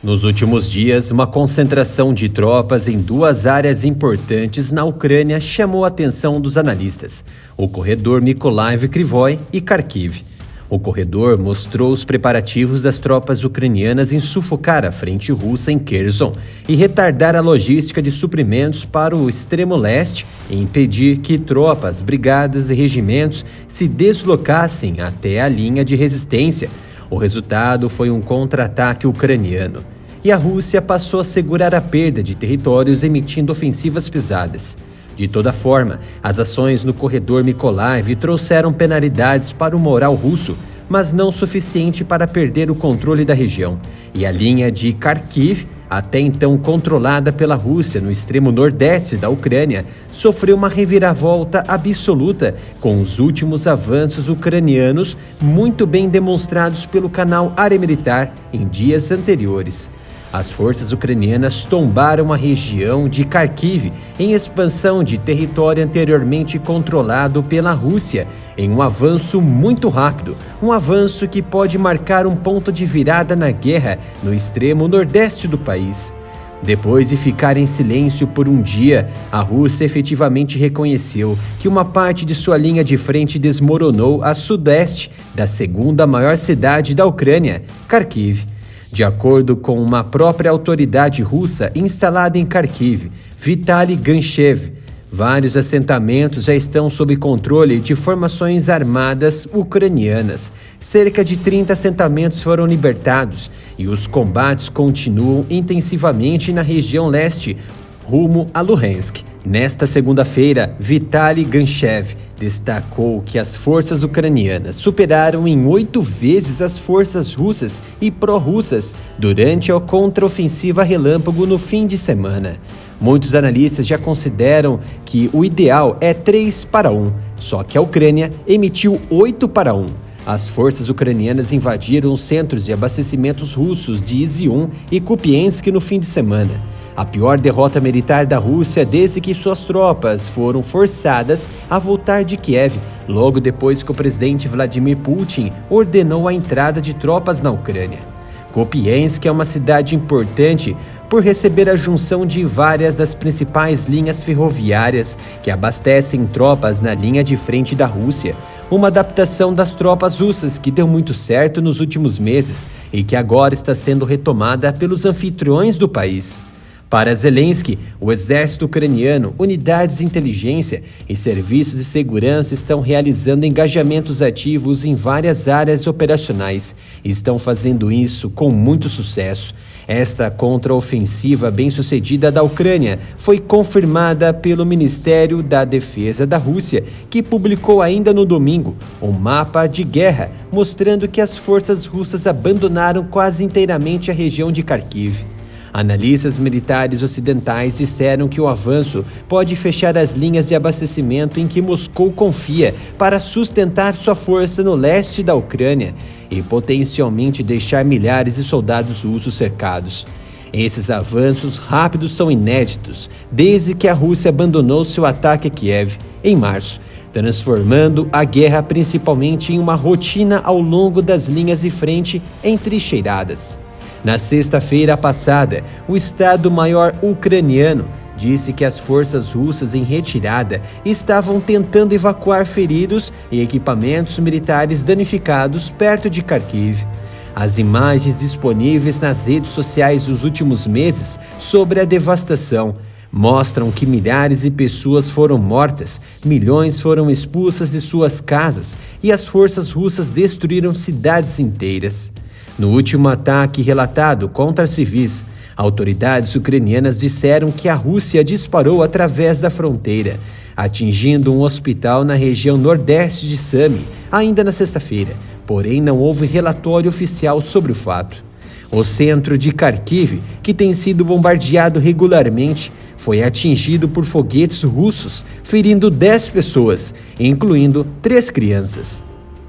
Nos últimos dias, uma concentração de tropas em duas áreas importantes na Ucrânia chamou a atenção dos analistas: o corredor Mykolaiv-Kryvyi e Kharkiv. O corredor mostrou os preparativos das tropas ucranianas em sufocar a frente russa em Kherson e retardar a logística de suprimentos para o extremo leste e impedir que tropas, brigadas e regimentos se deslocassem até a linha de resistência. O resultado foi um contra-ataque ucraniano, e a Rússia passou a segurar a perda de territórios emitindo ofensivas pesadas. De toda forma, as ações no corredor Mykolaiv trouxeram penalidades para o moral russo, mas não suficiente para perder o controle da região. E a linha de Kharkiv, até então controlada pela Rússia no extremo nordeste da Ucrânia, sofreu uma reviravolta absoluta com os últimos avanços ucranianos muito bem demonstrados pelo canal Área Militar em dias anteriores. As forças ucranianas tombaram a região de Kharkiv em expansão de território anteriormente controlado pela Rússia, em um avanço muito rápido, um avanço que pode marcar um ponto de virada na guerra no extremo nordeste do país. Depois de ficar em silêncio por um dia, a Rússia efetivamente reconheceu que uma parte de sua linha de frente desmoronou a sudeste da segunda maior cidade da Ucrânia, Kharkiv. De acordo com uma própria autoridade russa instalada em Kharkiv, Vitaly Ganshev, vários assentamentos já estão sob controle de formações armadas ucranianas. Cerca de 30 assentamentos foram libertados e os combates continuam intensivamente na região leste, rumo a Luhansk. Nesta segunda-feira, Vitaly Ganshev destacou que as forças ucranianas superaram em 8 vezes as forças russas e pró-russas durante a contraofensiva relâmpago no fim de semana. Muitos analistas já consideram que o ideal é 3-1, só que a Ucrânia emitiu 8-1. As forças ucranianas invadiram os centros de abastecimentos russos de Izium e Kupiansk no fim de semana. A pior derrota militar da Rússia desde que suas tropas foram forçadas a voltar de Kiev, logo depois que o presidente Vladimir Putin ordenou a entrada de tropas na Ucrânia. Kupiansk é uma cidade importante por receber a junção de várias das principais linhas ferroviárias que abastecem tropas na linha de frente da Rússia, uma adaptação das tropas russas que deu muito certo nos últimos meses e que agora está sendo retomada pelos anfitriões do país. Para Zelensky, o exército ucraniano, unidades de inteligência e serviços de segurança estão realizando engajamentos ativos em várias áreas operacionais e estão fazendo isso com muito sucesso. Esta contraofensiva bem-sucedida da Ucrânia foi confirmada pelo Ministério da Defesa da Rússia, que publicou ainda no domingo um mapa de guerra mostrando que as forças russas abandonaram quase inteiramente a região de Kharkiv. Analistas militares ocidentais disseram que o avanço pode fechar as linhas de abastecimento em que Moscou confia para sustentar sua força no leste da Ucrânia e potencialmente deixar milhares de soldados russos cercados. Esses avanços rápidos são inéditos desde que a Rússia abandonou seu ataque a Kiev em março, transformando a guerra principalmente em uma rotina ao longo das linhas de frente entrincheiradas. Na sexta-feira passada, o Estado-Maior ucraniano disse que as forças russas em retirada estavam tentando evacuar feridos e equipamentos militares danificados perto de Kharkiv. As imagens disponíveis nas redes sociais dos últimos meses sobre a devastação mostram que milhares de pessoas foram mortas, milhões foram expulsas de suas casas e as forças russas destruíram cidades inteiras. No último ataque relatado contra civis, autoridades ucranianas disseram que a Rússia disparou através da fronteira, atingindo um hospital na região nordeste de Sami, ainda na sexta-feira, porém não houve relatório oficial sobre o fato. O centro de Kharkiv, que tem sido bombardeado regularmente, foi atingido por foguetes russos, ferindo 10 pessoas, incluindo 3 crianças.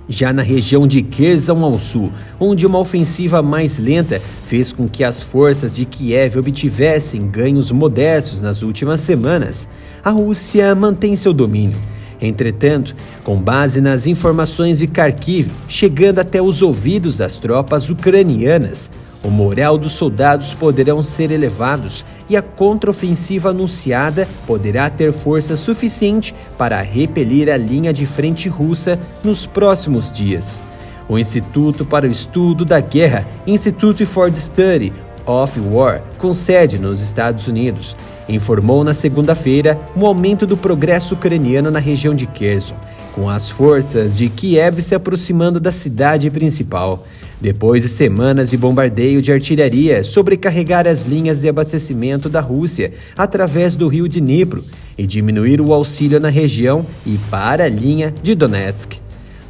Já na região de Kherson ao sul, onde uma ofensiva mais lenta fez com que as forças de Kiev obtivessem ganhos modestos nas últimas semanas, a Rússia mantém seu domínio. Entretanto, com base nas informações de Kharkiv chegando até os ouvidos das tropas ucranianas, O moral dos soldados poderão ser elevados e a contraofensiva anunciada poderá ter força suficiente para repelir a linha de frente russa nos próximos dias. O Instituto para o Estudo da Guerra, Institute for the Study of War, com sede nos Estados Unidos, informou na segunda-feira um aumento do progresso ucraniano na região de Kherson, com as forças de Kiev se aproximando da cidade principal. Depois de semanas de bombardeio de artilharia sobrecarregar as linhas de abastecimento da Rússia através do rio Dnipro e diminuir o auxílio na região e para a linha de Donetsk.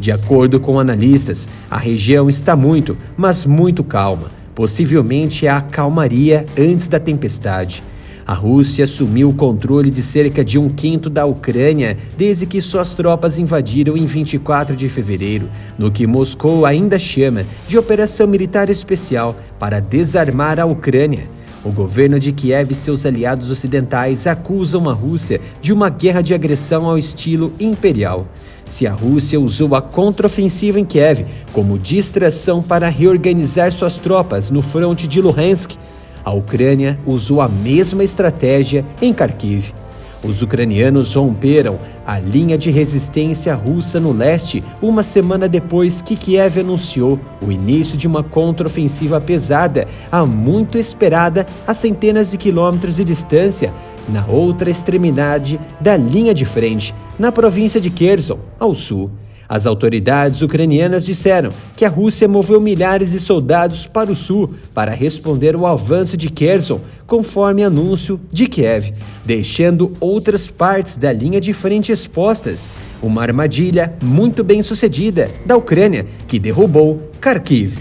De acordo com analistas, a região está muito, mas muito calma. Possivelmente a calmaria antes da tempestade. A Rússia assumiu o controle de cerca de 1/5 da Ucrânia desde que suas tropas invadiram em 24 de fevereiro, no que Moscou ainda chama de Operação Militar Especial para desarmar a Ucrânia. O governo de Kiev e seus aliados ocidentais acusam a Rússia de uma guerra de agressão ao estilo imperial. Se a Rússia usou a contraofensiva em Kiev como distração para reorganizar suas tropas no fronte de Luhansk, a Ucrânia usou a mesma estratégia em Kharkiv. Os ucranianos romperam a linha de resistência russa no leste uma semana depois que Kiev anunciou o início de uma contraofensiva pesada, há muito esperada a centenas de quilômetros de distância, na outra extremidade da linha de frente, na província de Kherson, ao sul. As autoridades ucranianas disseram que a Rússia moveu milhares de soldados para o sul para responder ao avanço de Kherson, conforme anúncio de Kiev, deixando outras partes da linha de frente expostas. Uma armadilha muito bem sucedida da Ucrânia, que derrubou Kharkiv.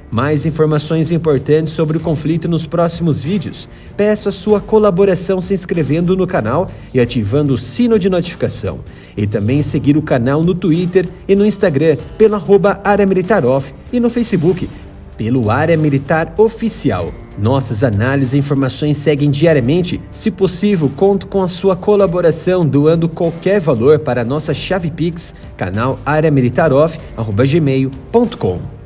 Mais informações importantes sobre o conflito nos próximos vídeos. Peço a sua colaboração se inscrevendo no canal e ativando o sino de notificação. E também seguir o canal no Twitter e no Instagram pelo @AreaMilitarOff e no Facebook pelo Área Militar Oficial. Nossas análises e informações seguem diariamente. Se possível, conto com a sua colaboração doando qualquer valor para a nossa chave Pix, canal areamilitaroff@gmail.com.